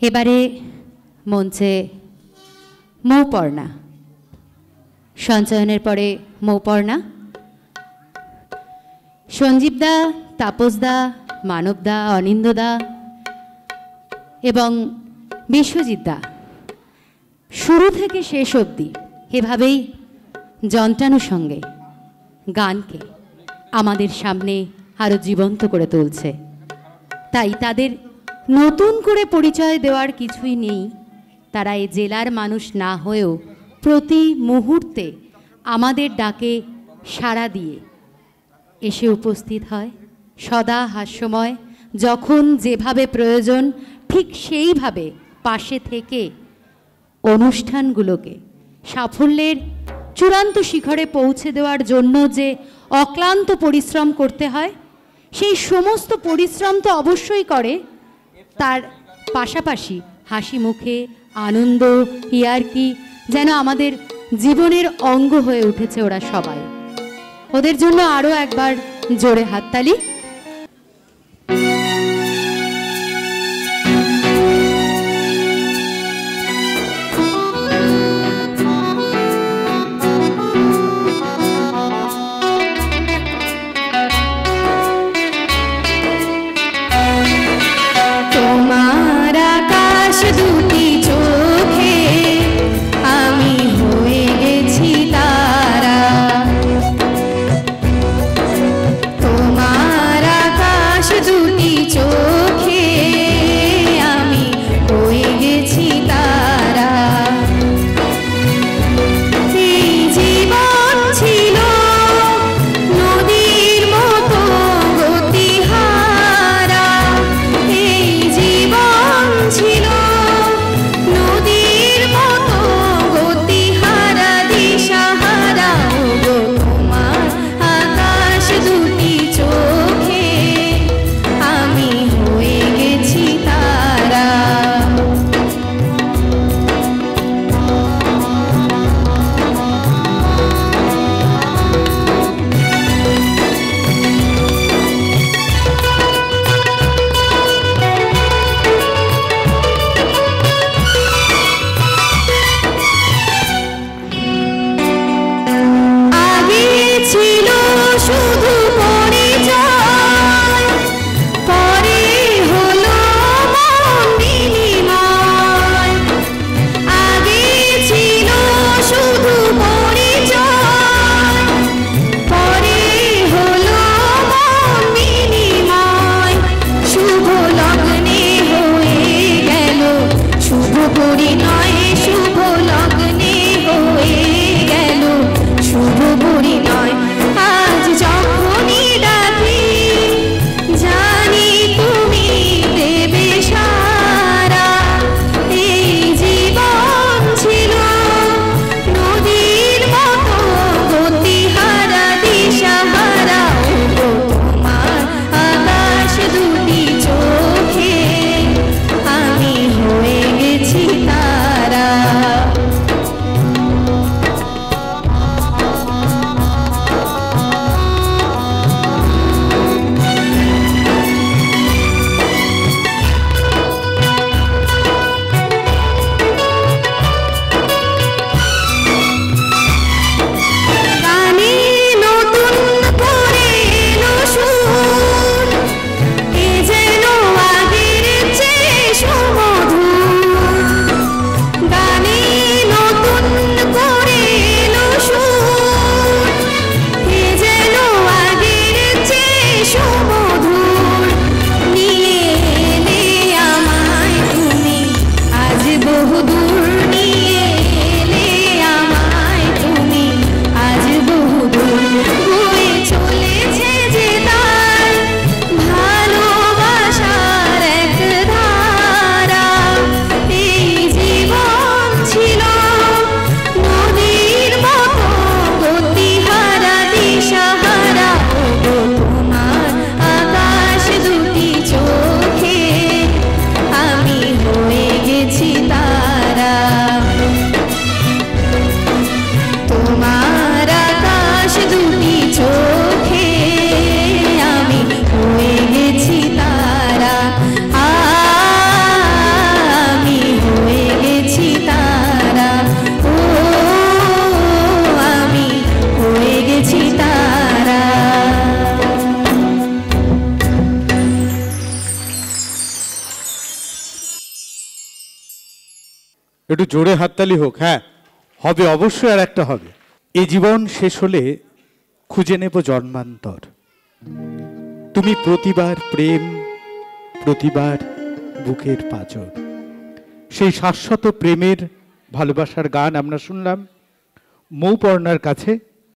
এবারে মঞ্চে মৌপর্ণা, সঞ্চয়নের পরে মৌপর্ণা। সঞ্জীবদা, তাপসদা, মানবদা, অনিন্দদা এবং বিশ্বজিৎদা শুরু থেকে শেষ অবধি এভাবেই যন্ত্রানুর সঙ্গে গানকে আমাদের সামনে আরও জীবন্ত করে তুলছে। তাই তাদের নতুন করে পরিচয় দেওয়ার কিছুই নেই। তারা এই জেলার মানুষ না হয়েও প্রতি মুহূর্তে আমাদের ডাকে সাড়া দিয়ে এসে উপস্থিত হয়, সদা হাস্যময়, যখন যেভাবে প্রয়োজন ঠিক সেইভাবে পাশে থেকে অনুষ্ঠানগুলোকে সাফল্যের চূড়ান্ত শিখরে পৌঁছে দেওয়ার জন্য যে অক্লান্ত পরিশ্রম করতে হয়, সেই সমস্ত পরিশ্রম তো অবশ্যই করে, তার পাশাপাশি হাসি মুখে আনন্দ ইয়ার্কি যেন আমাদের জীবনের অঙ্গ হয়ে উঠেছে ওরা সবাই। ওদের জন্য আরও একবার জোরে হাততালি। তোমার একটু জোরে হাততালি হোক। হ্যাঁ, হবে, অবশ্যই আর একটা হবে। এই জীবন শেষ হলে খুঁজে নেব জন্মান্তর। তুমি প্রতিবার প্রেম, প্রতিবার বুকের পাঁজর। সেই শাশ্বত প্রেমের ভালোবাসার গান আমরা শুনলাম মৌপর্ণার কাছে।